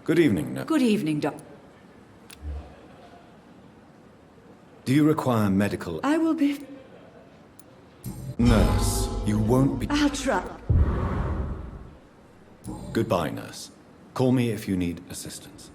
Good evening, nurse. Good evening, Doc. Do you require medical... I will be... Nurse, you won't be... I'll try. Goodbye, nurse. Call me if you need assistance.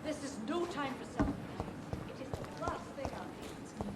This is no time for self-pity. It is the last thing our patients need.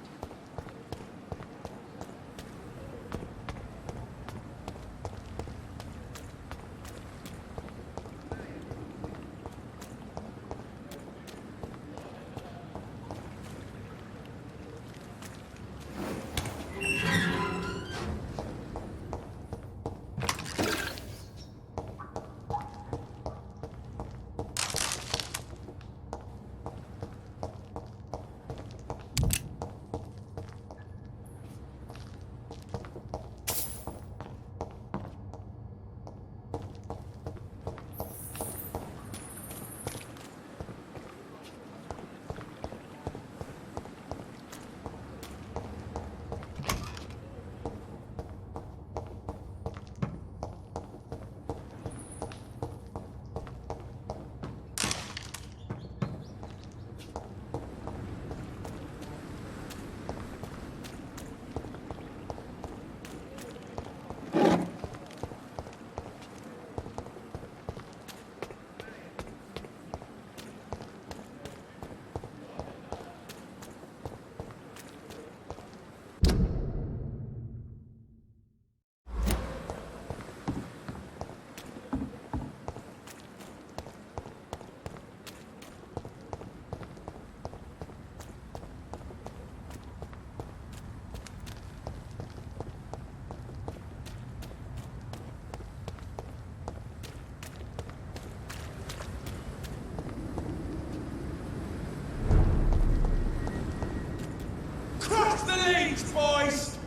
Cross the leads, boys!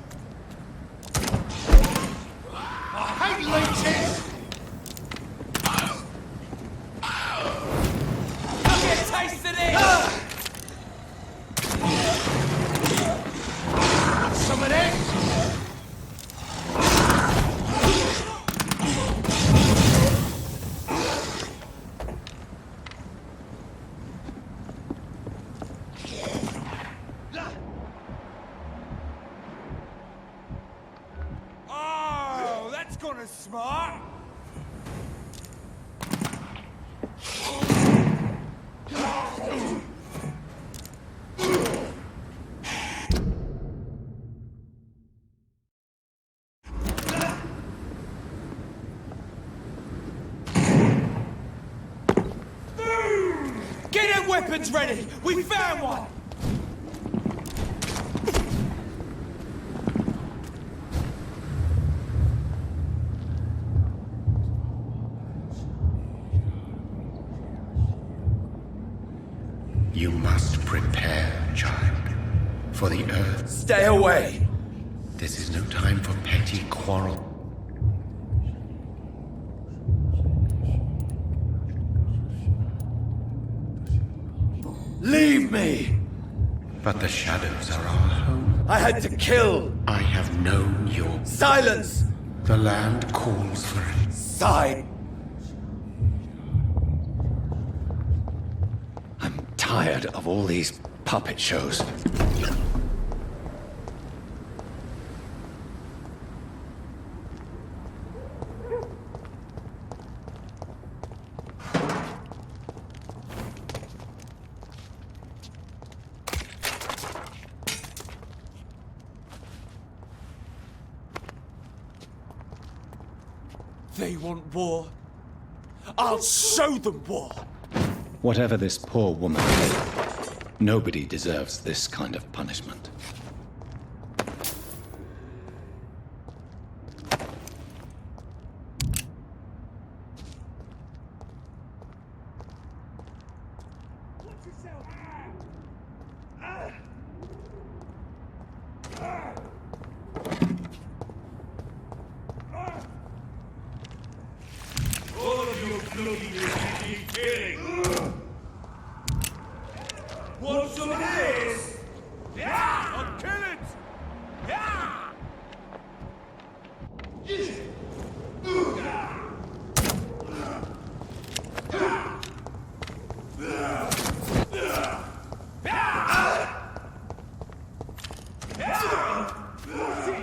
I hate leeches! I'll get a taste of this! Some of this! Oh, that's gonna smart! Get them weapons ready! We found one! You must prepare, child, for the earth. Stay away! This is no time for petty quarrel. Leave me! But the shadows are our home. I had to kill! I have known your... Silence! The land calls for it. Side! I'm tired of all these puppet shows. They want war. I'll show them war! Whatever this poor woman did, nobody deserves this kind of punishment. All of you bloody need killing! Want some of this? Yeah! I'll kill it! Yeah!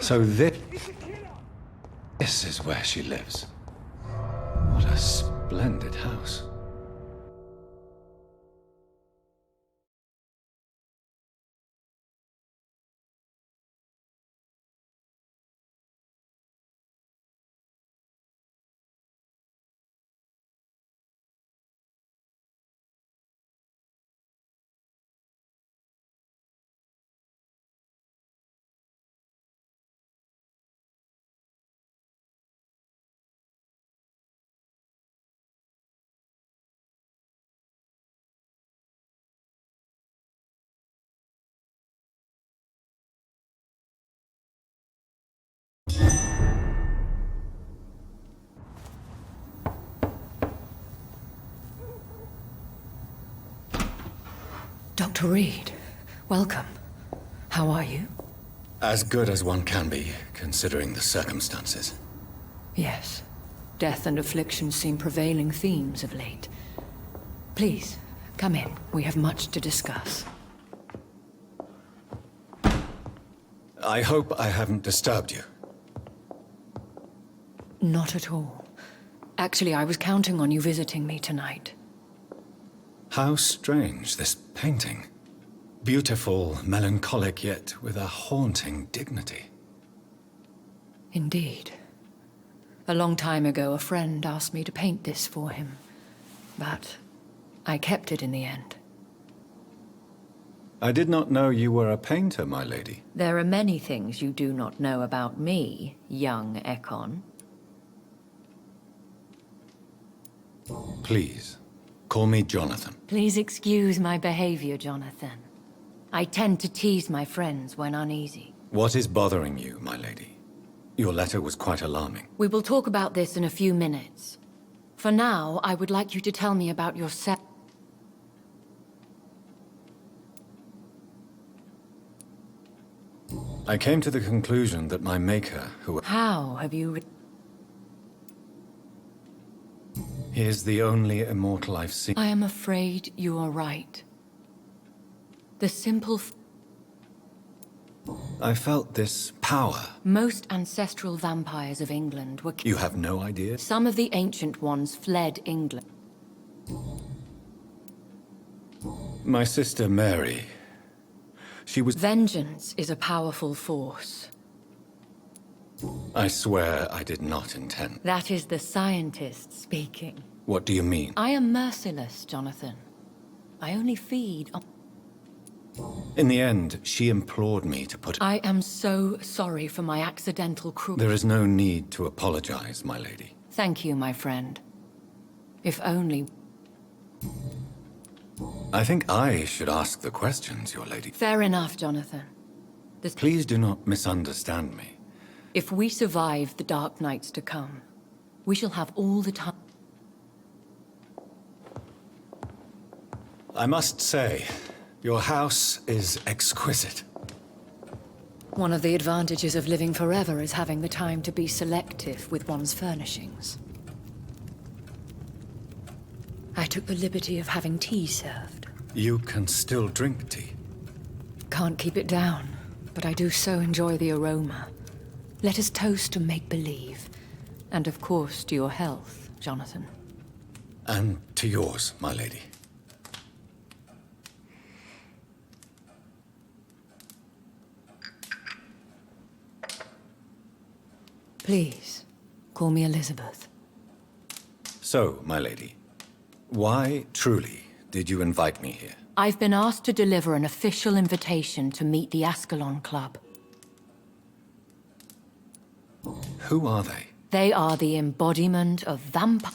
So this is where she lives. What a splendid house. Dr. Reed, welcome. How are you? As good as one can be, considering the circumstances. Yes. Death and affliction seem prevailing themes of late. Please, come in. We have much to discuss. I hope I haven't disturbed you. Not at all. Actually, I was counting on you visiting me tonight. How strange, this painting. Beautiful, melancholic, yet with a haunting dignity. Indeed. A long time ago, a friend asked me to paint this for him. But I kept it in the end. I did not know you were a painter, my lady. There are many things you do not know about me, young Ekon. Please, call me Jonathan. Please excuse my behavior, Jonathan. I tend to tease my friends when uneasy. What is bothering you, my lady? Your letter was quite alarming. We will talk about this in a few minutes. For now, I would like you to tell me about yourself. I came to the conclusion that my maker, who... How have you... He is the only immortal I've seen. I am afraid you are right. The simple... I felt this power. Most ancestral vampires of England were... You have no idea? Some of the ancient ones fled England. My sister Mary. She was... Vengeance is a powerful force. I swear I did not intend. That is the scientist speaking. What do you mean? I am merciless, Jonathan. I only feed on... In the end, she implored me to put... I am so sorry for my accidental cruelty. There is no need to apologize, my lady. Thank you, my friend. If only... I think I should ask the questions, your lady. Fair enough, Jonathan. Please do not misunderstand me. If we survive the dark nights to come, we shall have all the time... I must say, your house is exquisite. One of the advantages of living forever is having the time to be selective with one's furnishings. I took the liberty of having tea served. You can still drink tea. Can't keep it down, but I do so enjoy the aroma. Let us toast to make-believe. And of course, to your health, Jonathan. And to yours, my lady. Please, call me Elizabeth. So, my lady, why, truly, did you invite me here? I've been asked to deliver an official invitation to meet the Ascalon Club. Who are they? They are the embodiment of vampire.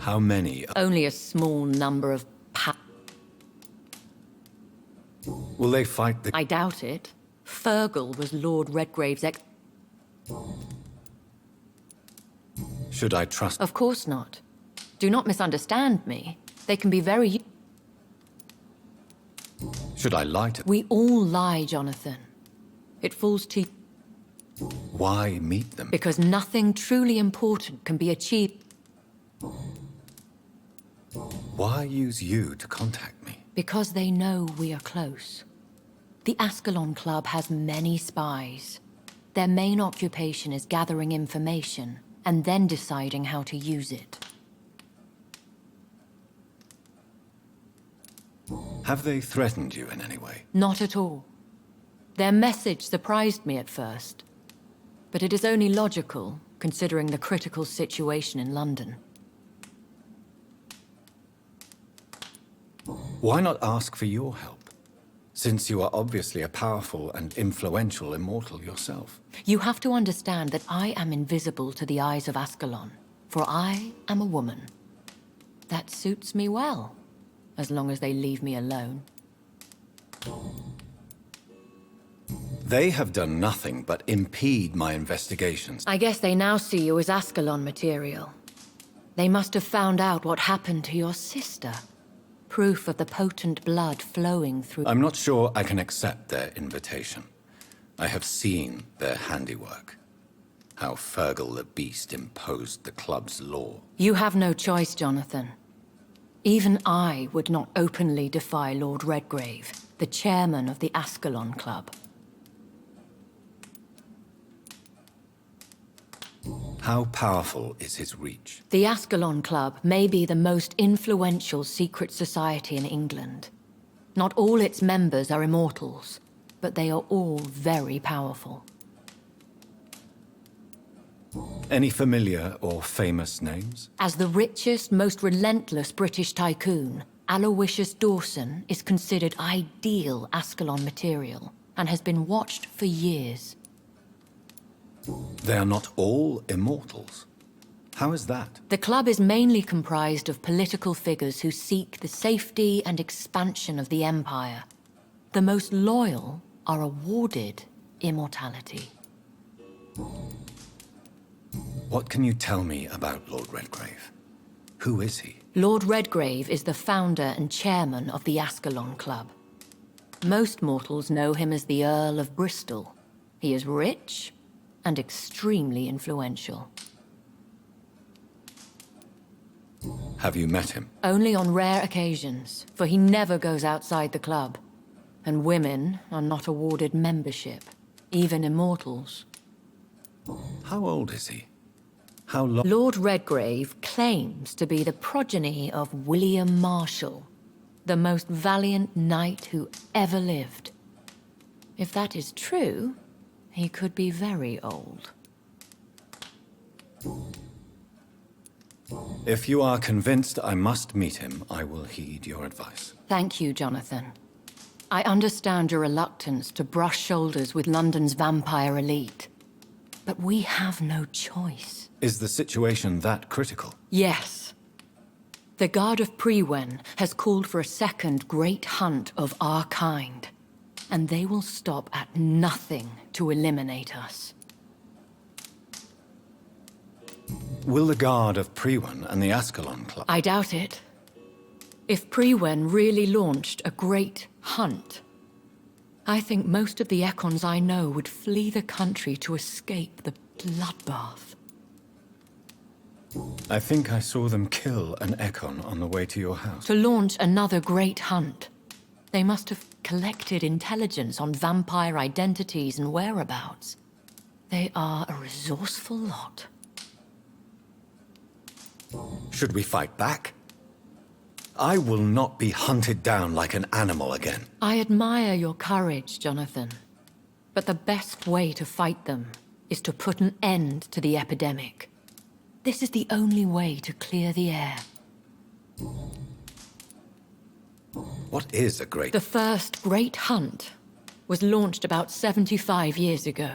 How many? Only a small number of Will they fight the... I doubt it. Fergal was Lord Redgrave's ex... Should I trust? Of course not. Do not misunderstand me. They can be very... Should I lie to? We all lie, Jonathan. It falls to... Why meet them? Because nothing truly important can be achieved. Why use you to contact me? Because they know we are close. The Ascalon Club has many spies. Their main occupation is gathering information and then deciding how to use it. Have they threatened you in any way? Not at all. Their message surprised me at first. But it is only logical, considering the critical situation in London. Why not ask for your help? Since you are obviously a powerful and influential immortal yourself. You have to understand that I am invisible to the eyes of Ascalon, for I am a woman. That suits me well, as long as they leave me alone. They have done nothing but impede my investigations. I guess they now see you as Ascalon material. They must have found out what happened to your sister. Proof of the potent blood flowing through... I'm not sure I can accept their invitation. I have seen their handiwork. How Fergal the Beast imposed the club's law. You have no choice, Jonathan. Even I would not openly defy Lord Redgrave, the chairman of the Ascalon Club. How powerful is his reach? The Ascalon Club may be the most influential secret society in England. Not all its members are immortals, but they are all very powerful. Any familiar or famous names? As the richest, most relentless British tycoon, Aloysius Dawson is considered ideal Ascalon material and has been watched for years. They are not all immortals. How is that? The club is mainly comprised of political figures who seek the safety and expansion of the Empire. The most loyal are awarded immortality. What can you tell me about Lord Redgrave? Who is he? Lord Redgrave is the founder and chairman of the Ascalon Club. Most mortals know him as the Earl of Bristol. He is rich and extremely influential. Have you met him? Only on rare occasions, for he never goes outside the club. And women are not awarded membership, even immortals. How old is he? How long? Lord Redgrave claims to be the progeny of William Marshall, the most valiant knight who ever lived. If that is true, he could be very old. If you are convinced I must meet him, I will heed your advice. Thank you, Jonathan. I understand your reluctance to brush shoulders with London's vampire elite. But we have no choice. Is the situation that critical? Yes. The Guard of Priwen has called for a second great hunt of our kind. And they will stop at nothing to eliminate us. Will the Guard of Priwen and the Ascalon Club... I doubt it. If Priwen really launched a great hunt, I think most of the Ekons I know would flee the country to escape the bloodbath. I think I saw them kill an Ekon on the way to your house. To launch another great hunt, they must have collected intelligence on vampire identities and whereabouts. They are a resourceful lot. Should we fight back? I will not be hunted down like an animal again. I admire your courage, Jonathan. But the best way to fight them is to put an end to the epidemic. This is the only way to clear the air. What is a great... The first great hunt was launched about 75 years ago.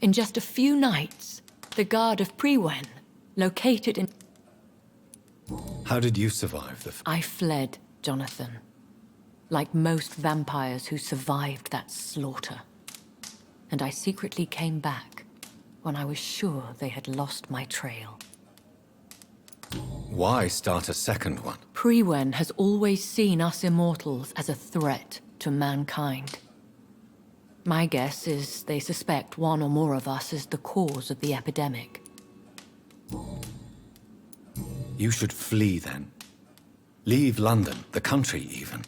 In just a few nights, the Guard of Priwen, located in... How did you survive the... I fled, Jonathan. Like most vampires who survived that slaughter. and I secretly came back when I was sure they had lost my trail. Why start a second one? Priwen has always seen us immortals as a threat to mankind. My guess is they suspect one or more of us is the cause of the epidemic. You should flee then. Leave London, the country even.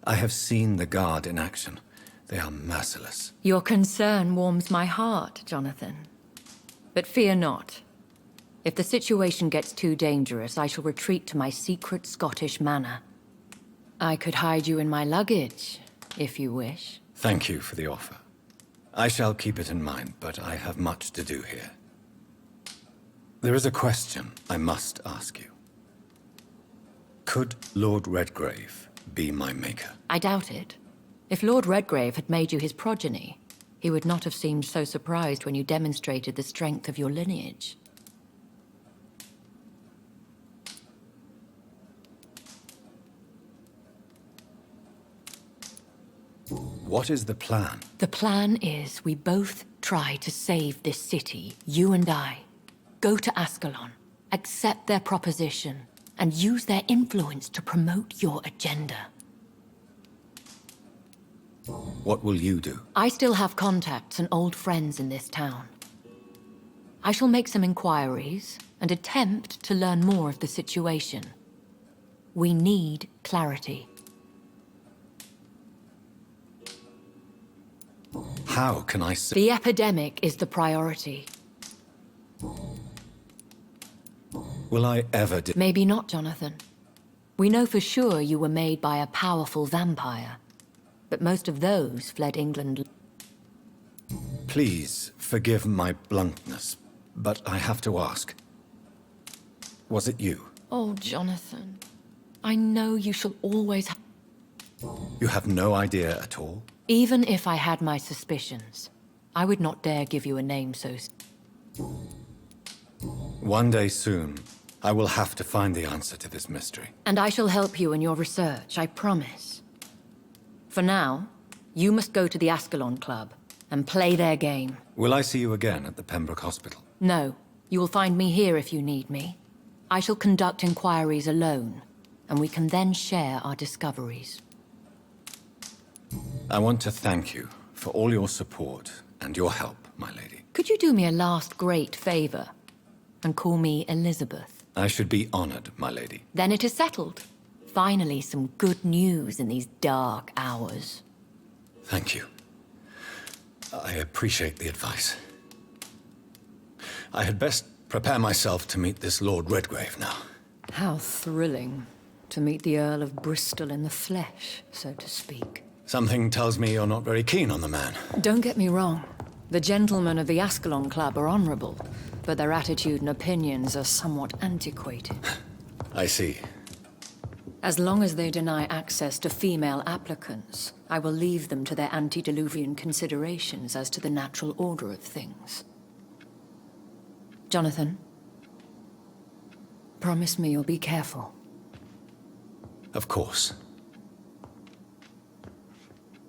I have seen the Guard in action. They are merciless. Your concern warms my heart, Jonathan. But fear not. If the situation gets too dangerous, I shall retreat to my secret Scottish manor. I could hide you in my luggage, if you wish. Thank you for the offer. I shall keep it in mind, but I have much to do here. There is a question I must ask you. Could Lord Redgrave be my maker? I doubt it. If Lord Redgrave had made you his progeny, he would not have seemed so surprised when you demonstrated the strength of your lineage. What is the plan? The plan is we both try to save this city, you and I. Go to Ascalon, accept their proposition, and use their influence to promote your agenda. What will you do? I still have contacts and old friends in this town. I shall make some inquiries and attempt to learn more of the situation. We need clarity. How can I say? The epidemic is the priority. Will I ever Maybe not, Jonathan. We know for sure you were made by a powerful vampire, but most of those fled England. Please forgive my bluntness, but I have to ask. Was it you? Oh, Jonathan. I know you shall always You have no idea at all? Even if I had my suspicions, I would not dare give you a name so... One day soon, I will have to find the answer to this mystery. And I shall help you in your research, I promise. For now, you must go to the Ascalon Club and play their game. Will I see you again at the Pembroke Hospital? No, you will find me here if you need me. I shall conduct inquiries alone, and we can then share our discoveries. I want to thank you for all your support and your help, my lady. Could you do me a last great favor and call me Elizabeth? I should be honored, my lady. Then it is settled. Finally, some good news in these dark hours. Thank you. I appreciate the advice. I had best prepare myself to meet this Lord Redgrave now. How thrilling to meet the Earl of Bristol in the flesh, so to speak. Something tells me you're not very keen on the man. Don't get me wrong. The gentlemen of the Ascalon Club are honorable, but their attitude and opinions are somewhat antiquated. I see. As long as they deny access to female applicants, I will leave them to their antediluvian considerations as to the natural order of things. Jonathan, promise me you'll be careful. Of course.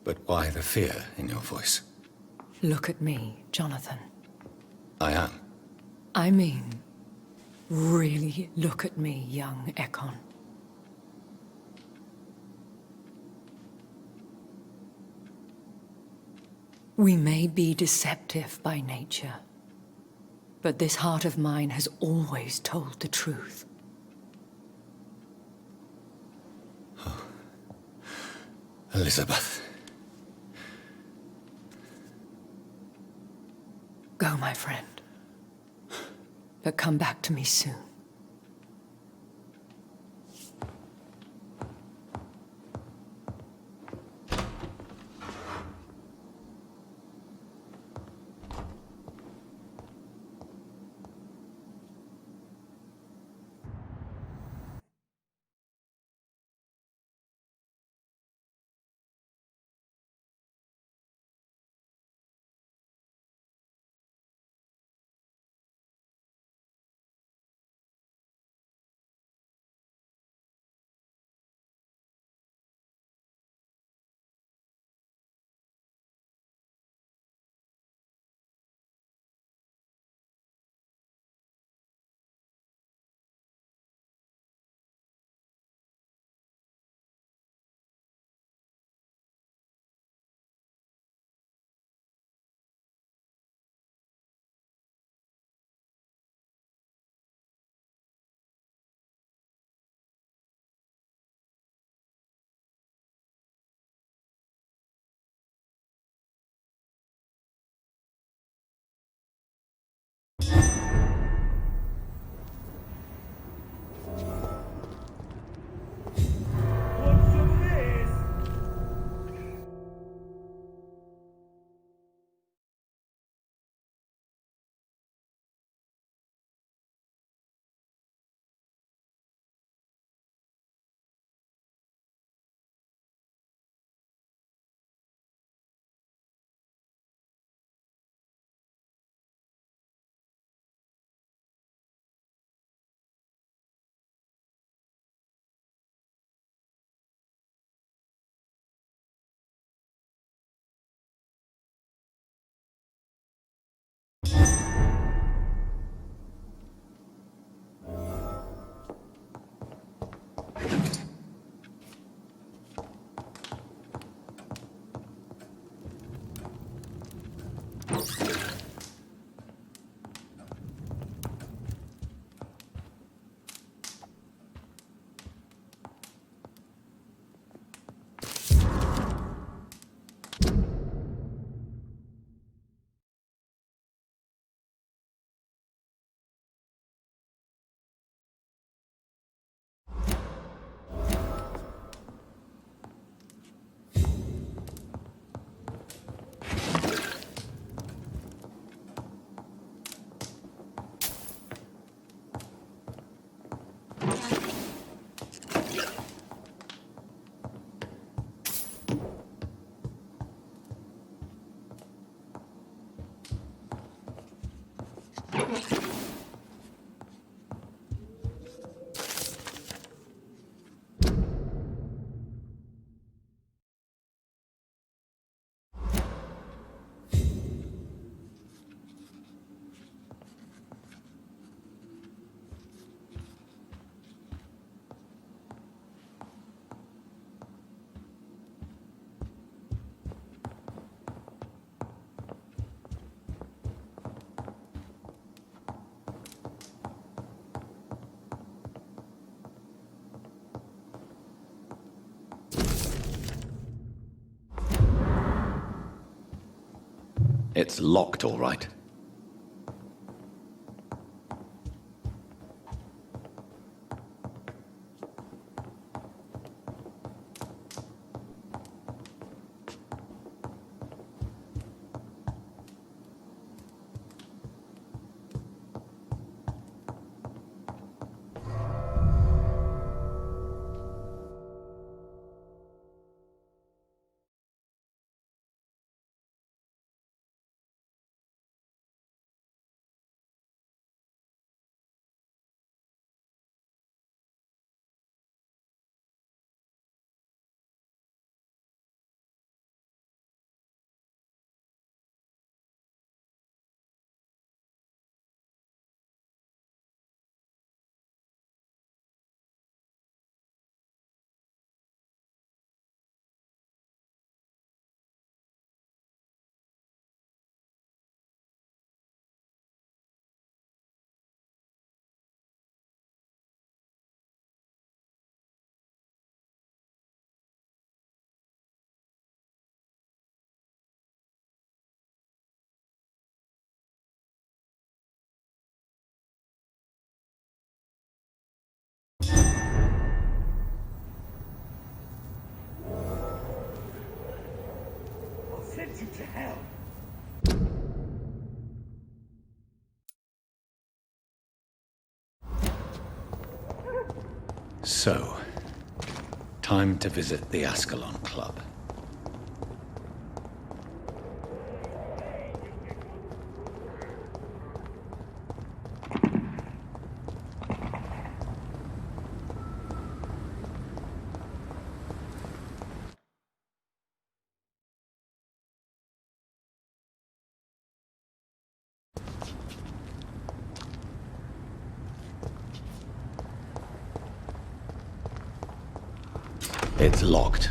But why the fear in your voice? Look at me, Jonathan. I am. I mean, really look at me, young Ekon. We may be deceptive by nature, but this heart of mine has always told the truth. Elizabeth. Go, my friend. But come back to me soon. It's locked, all right. I'll send you to hell. So, time to visit the Ascalon Club. It's locked.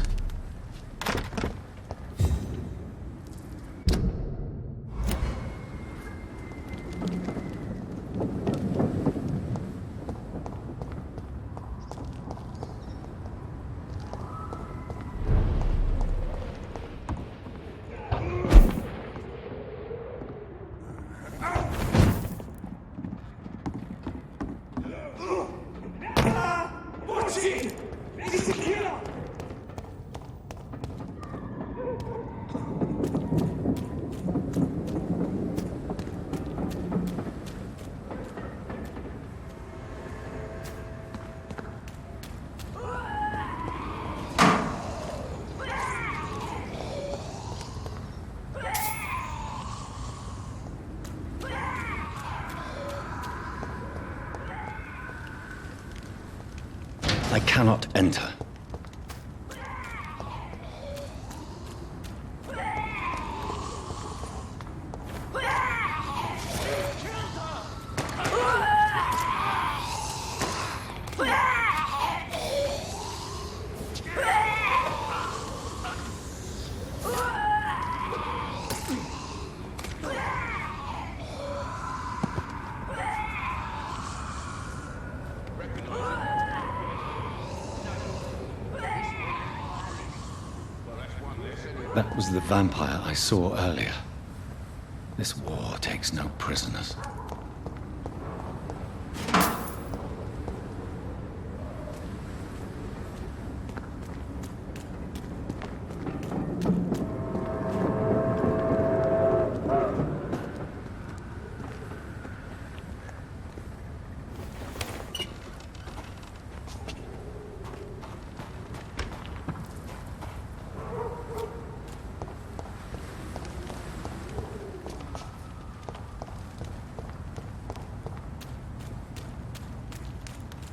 I cannot enter. That was the vampire I saw earlier. This war takes no prisoners.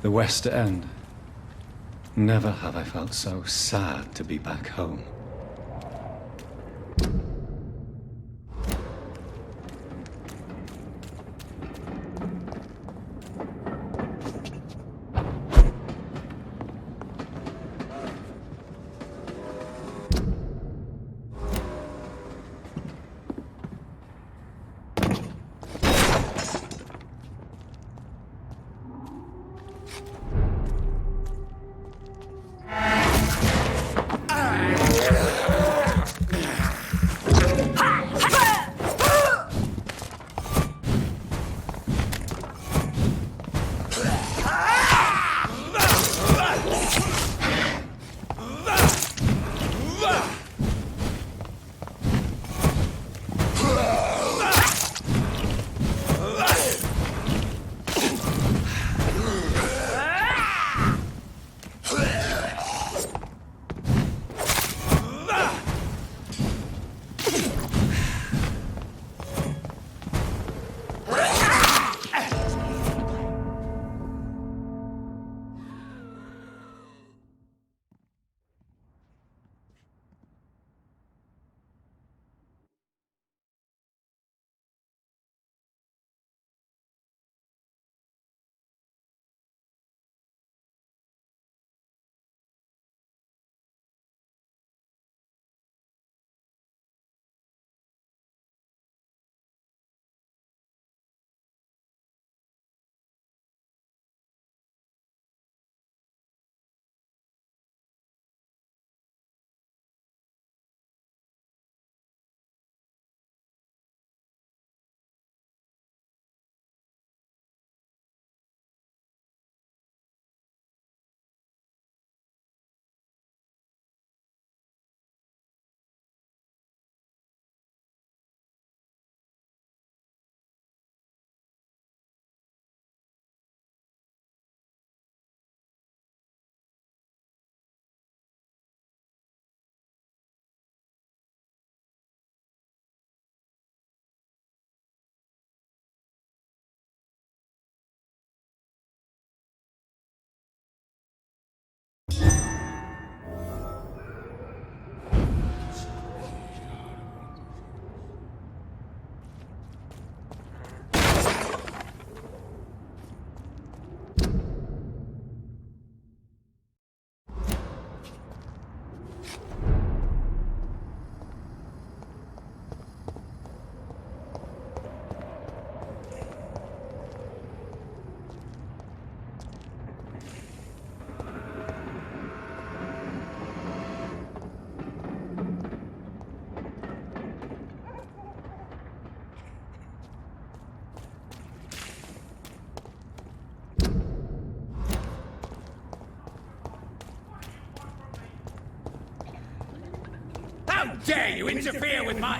The West End. Never have I felt so sad to be back home. How dare you interfere with my...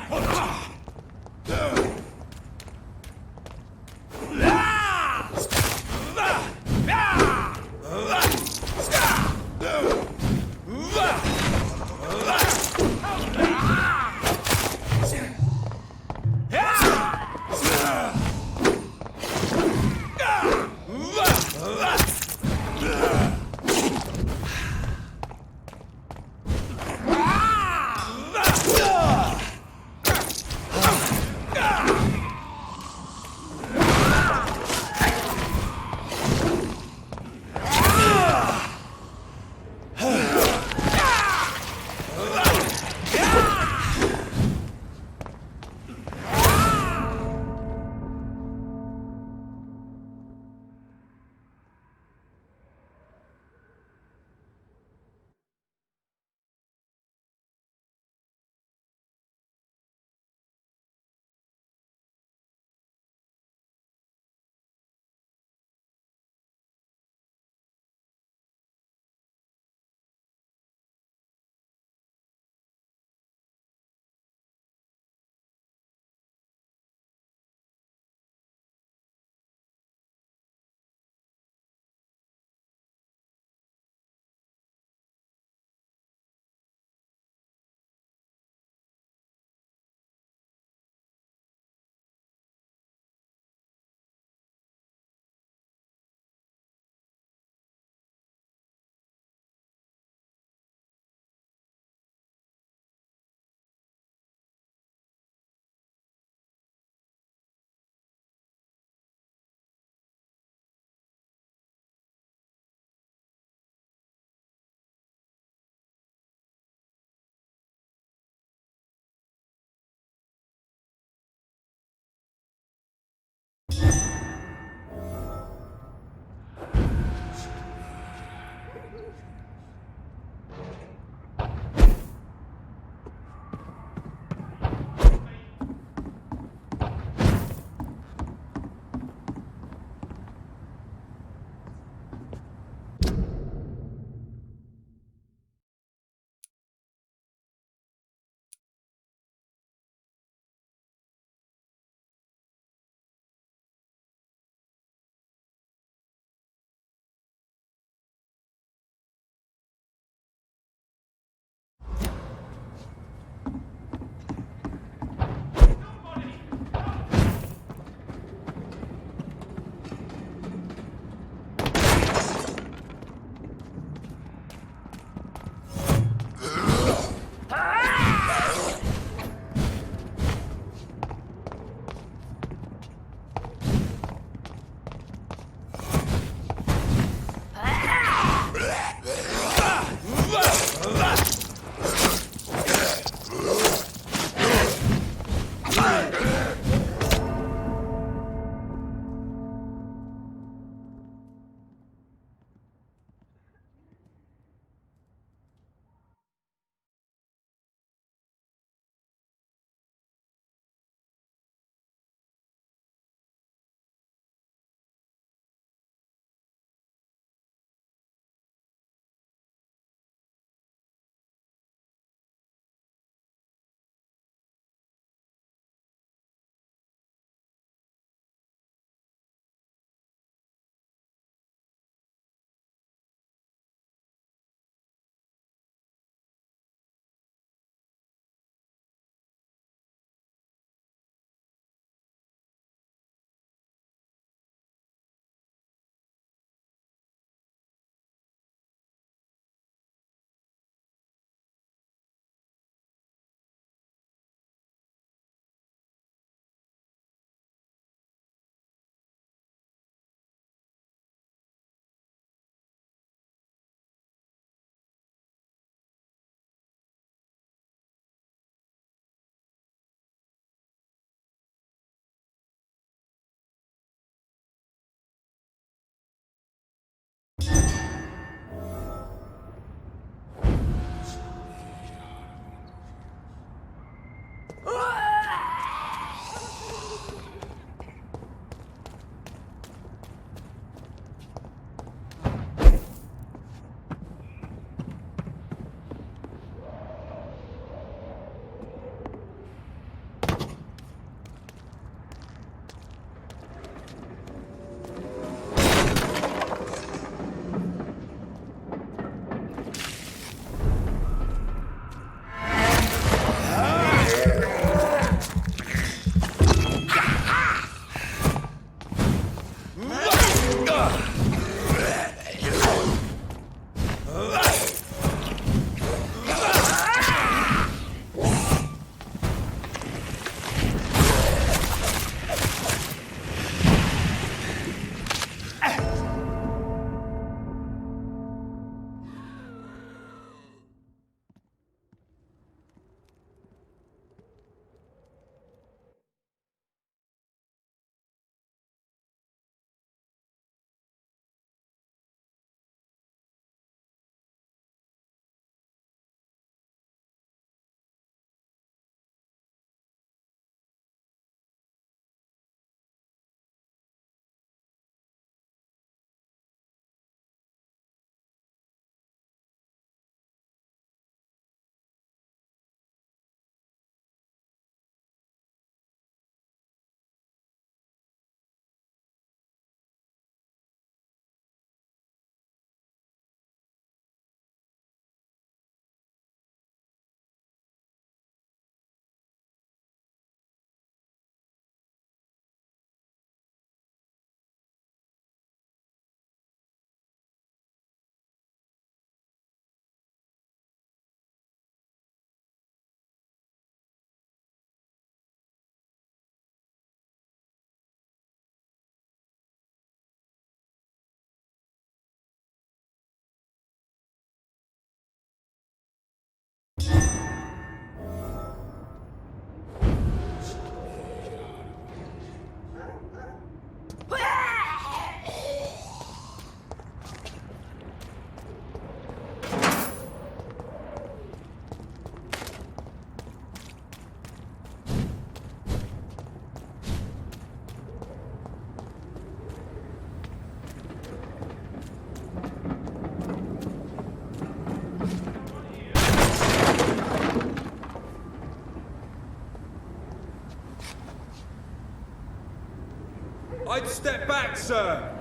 I'd step back, sir.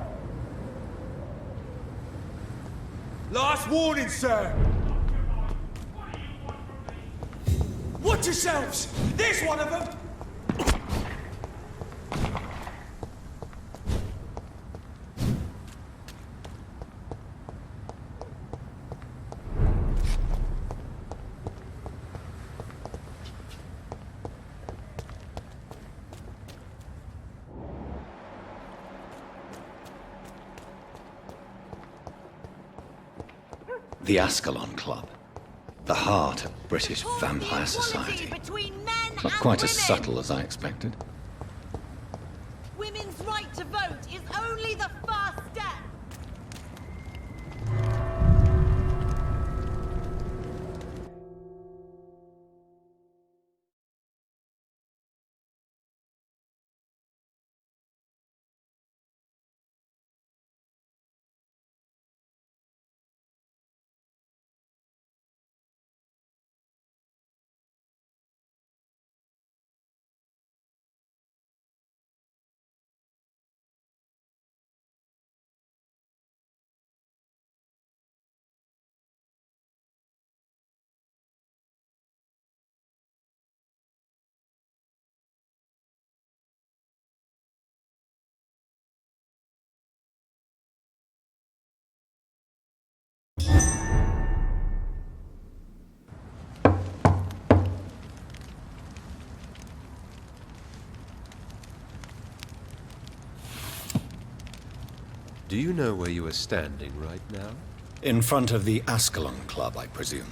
Last warning, sir. Watch yourselves! There's one of them! The Ascalon Club. The heart of British vampire society. Not quite as subtle as I expected. Women's right to vote is only the first step. Do you know where you are standing right now? In front of the Ascalon Club, I presume.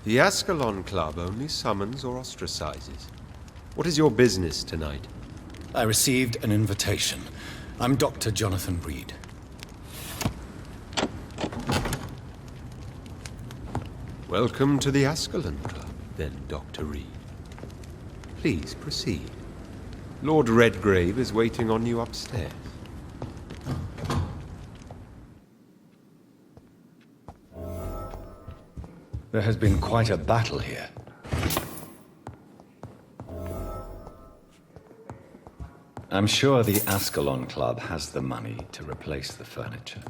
The Ascalon Club only summons or ostracizes. What is your business tonight? I received an invitation. I'm Dr. Jonathan Reed. Welcome to the Ascalon Club, then, Dr. Reed. Please proceed. Lord Redgrave is waiting on you upstairs. There has been quite a battle here. I'm sure the Ascalon Club has the money to replace the furniture.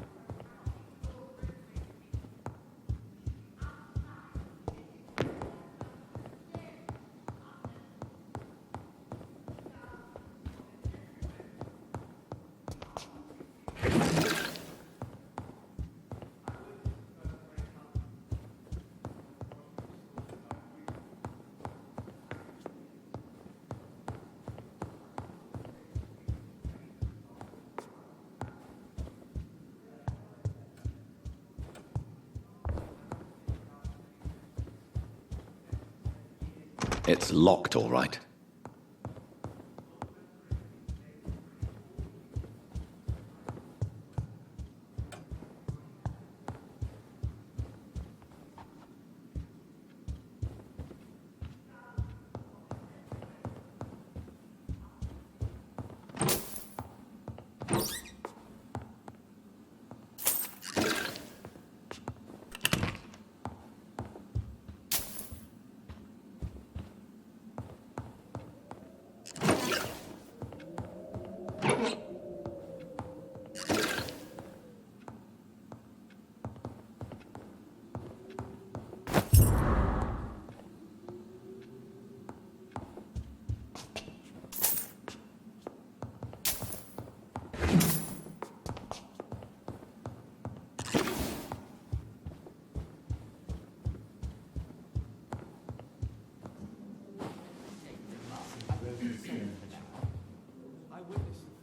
It's locked, all right.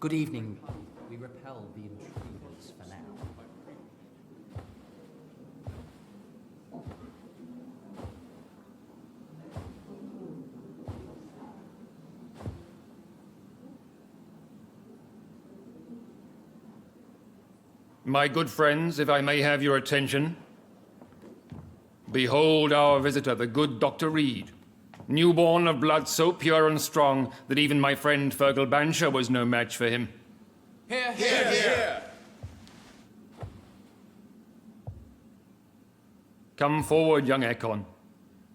Good evening. We repel the intruders for now. My good friends, if I may have your attention. Behold our visitor, the good Dr. Reed. Newborn of blood so pure and strong that even my friend Fergal Bansher was no match for him. Here, here, here! Come forward, young Ekon,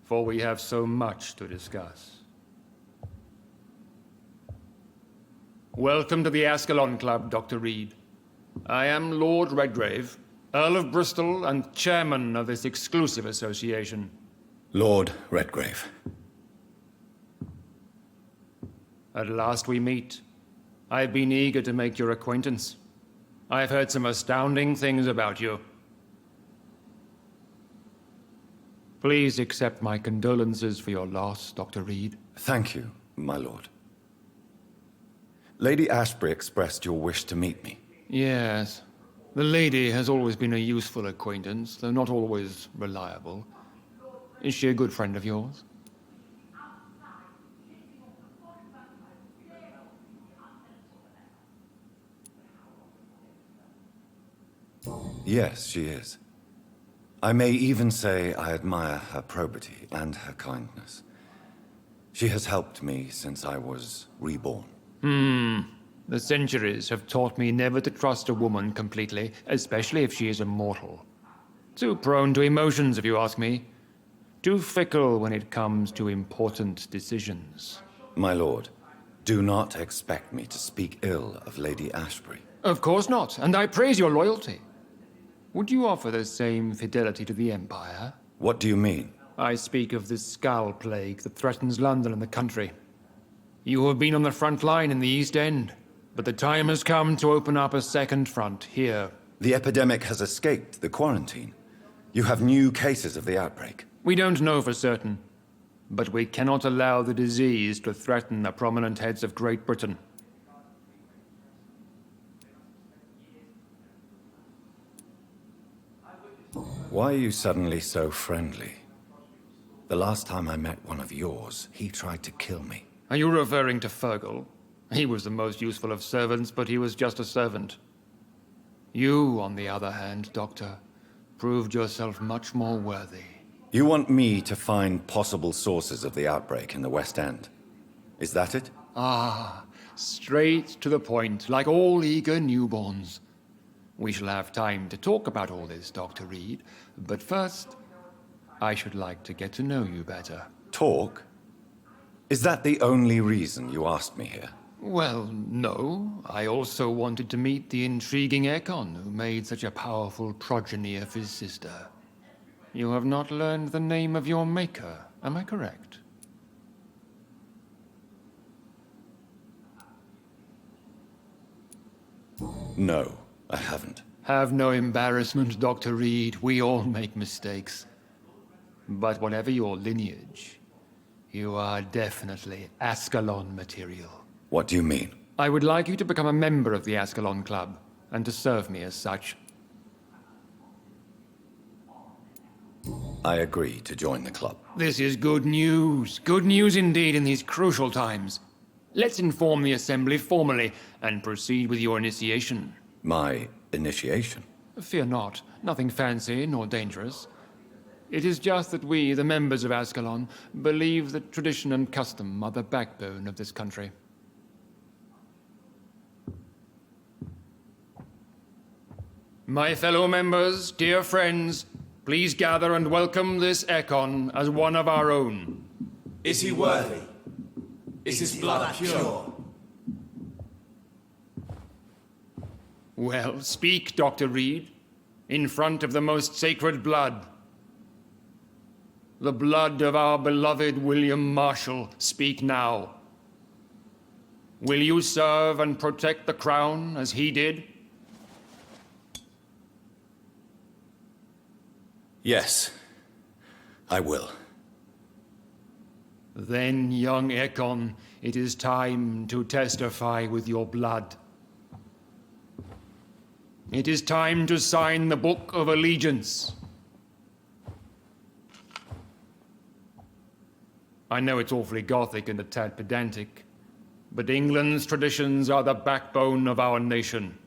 for we have so much to discuss. Welcome to the Ascalon Club, Dr. Reed. I am Lord Redgrave, Earl of Bristol and chairman of this exclusive association. Lord Redgrave. At last we meet. I've been eager to make your acquaintance. I've heard some astounding things about you. Please accept my condolences for your loss, Dr. Reed. Thank you, my lord. Lady Ashbury expressed your wish to meet me. Yes. The lady has always been a useful acquaintance, though not always reliable. Is she a good friend of yours? Yes, she is. I may even say I admire her probity and her kindness. She has helped me since I was reborn. The centuries have taught me never to trust a woman completely, especially if she is immortal. Too prone to emotions, if you ask me. Too fickle when it comes to important decisions. My lord, do not expect me to speak ill of Lady Ashbury. Of course not, and I praise your loyalty. Would you offer the same fidelity to the Empire? What do you mean? I speak of the Skull Plague that threatens London and the country. You have been on the front line in the East End, but the time has come to open up a second front here. The epidemic has escaped the quarantine. You have new cases of the outbreak. We don't know for certain, but we cannot allow the disease to threaten the prominent heads of Great Britain. Why are you suddenly so friendly? The last time I met one of yours, he tried to kill me. Are you referring to Fergal? He was the most useful of servants, but he was just a servant. You, on the other hand, Doctor, proved yourself much more worthy. You want me to find possible sources of the outbreak in the West End? Is that it? Ah, straight to the point, like all eager newborns. We shall have time to talk about all this, Dr. Reed, but first, I should like to get to know you better. Talk? Is that the only reason you asked me here? Well, no. I also wanted to meet the intriguing Ekon, who made such a powerful progeny of his sister. You have not learned the name of your maker, am I correct? No, I haven't. Have no embarrassment, Dr. Reed. We all make mistakes. But whatever your lineage, you are definitely Ascalon material. What do you mean? I would like you to become a member of the Ascalon Club, and to serve me as such. I agree to join the club. This is good news. Good news indeed in these crucial times. Let's inform the Assembly formally, and proceed with your initiation. My initiation? Fear not. Nothing fancy nor dangerous. It is just that we, the members of Ascalon, believe that tradition and custom are the backbone of this country. My fellow members, dear friends, please gather and welcome this Ekon as one of our own. Is he worthy? Is his blood pure? Well, speak, Dr. Reed, in front of the most sacred blood. The blood of our beloved William Marshal, speak now. Will you serve and protect the crown as he did? Yes, I will. Then, young Ekon, it is time to testify with your blood. It is time to sign the Book of Allegiance. I know it's awfully Gothic and a tad pedantic, but England's traditions are the backbone of our nation.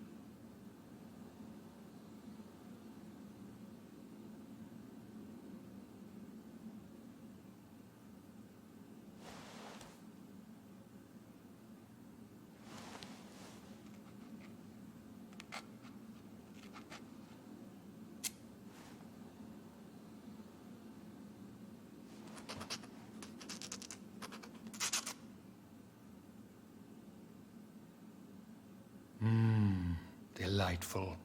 delightful.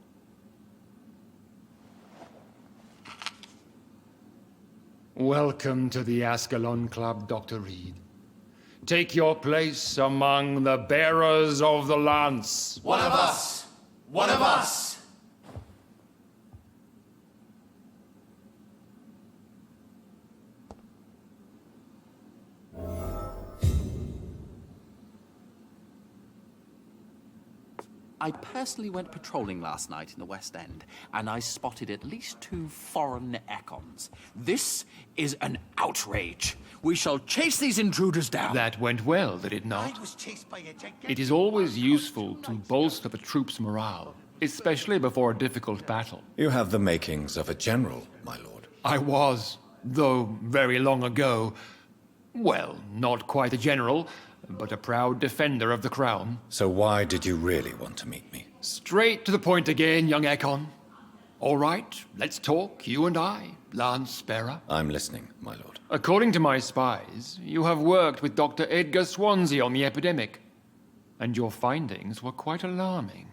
Welcome to the Ascalon Club, Dr. Reed. Take your place among the bearers of the lance. One of us! One of us! I personally went patrolling last night in the West End, and I spotted at least 2 foreign econs. This is an outrage. We shall chase these intruders down. That went well, did it not? I was chased by a gigantic... It is always useful to bolster the troops' morale, especially before a difficult battle. You have the makings of a general, my lord. I was, though very long ago, well, not quite a general, but a proud defender of the crown. So why did you really want to meet me? Straight to the point again, young Ekon. All right, let's talk, you and I, Lance Sparrow. I'm listening, my lord. According to my spies, you have worked with Dr. Edgar Swansea on the epidemic, and your findings were quite alarming.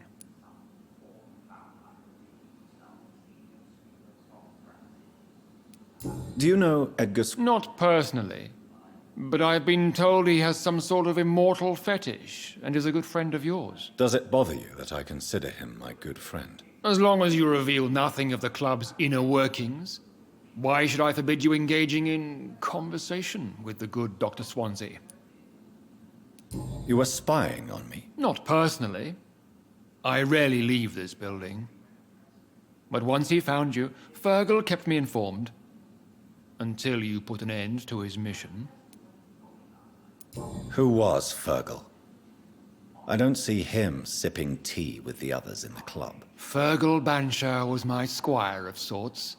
Do you know Edgar Not personally, but I've been told he has some sort of immortal fetish and is a good friend of yours. Does it bother you that I consider him my good friend? As long as you reveal nothing of the club's inner workings, why should I forbid you engaging in conversation with the good Dr. Swansea? You were spying on me. Not personally. I rarely leave this building. But once he found you, Fergal kept me informed. Until you put an end to his mission. Who was Fergal? I don't see him sipping tea with the others in the club. Fergal Banshire was my squire of sorts.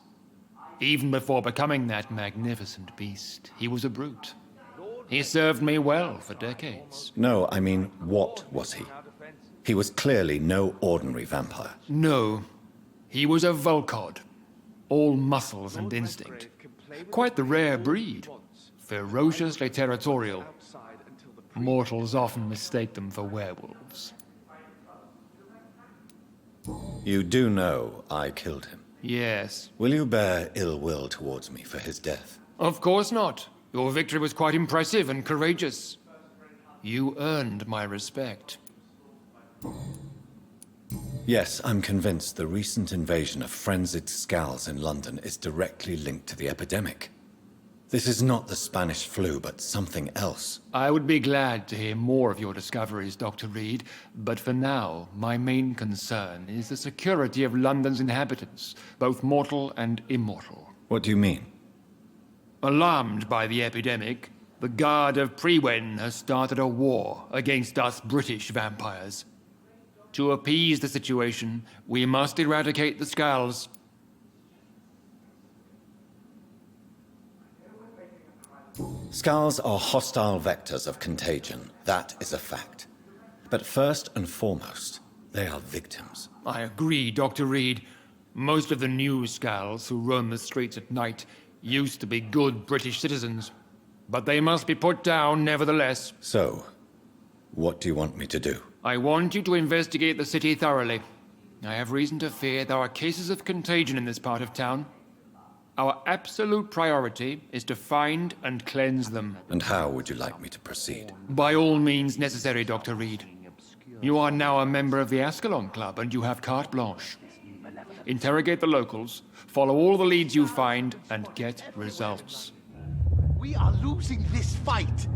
Even before becoming that magnificent beast, he was a brute. He served me well for decades. No, I mean, what was he? He was clearly no ordinary vampire. No, he was a Volcod. All muscles and instinct. Quite the rare breed. Ferociously territorial. Mortals often mistake them for werewolves. You do know I killed him. Yes. Will you bear ill will towards me for his death? Of course not. Your victory was quite impressive and courageous. You earned my respect. Yes, I'm convinced the recent invasion of frenzied Skulls in London is directly linked to the epidemic. This is not the Spanish flu, but something else. I would be glad to hear more of your discoveries, Dr. Reed, but for now, my main concern is the security of London's inhabitants, both mortal and immortal. What do you mean? Alarmed by the epidemic, the Guard of Priwen has started a war against us British vampires. To appease the situation, we must eradicate the Skulls. Skulls are hostile vectors of contagion. That is a fact. But first and foremost, they are victims. I agree, Dr. Reed. Most of the new Skulls who roam the streets at night used to be good British citizens. But they must be put down nevertheless. So, what do you want me to do? I want you to investigate the city thoroughly. I have reason to fear there are cases of contagion in this part of town. Our absolute priority is to find and cleanse them. And how would you like me to proceed? By all means necessary, Dr. Reed. You are now a member of the Ascalon Club, and you have carte blanche. Interrogate the locals, follow all the leads you find, and get results. We are losing this fight!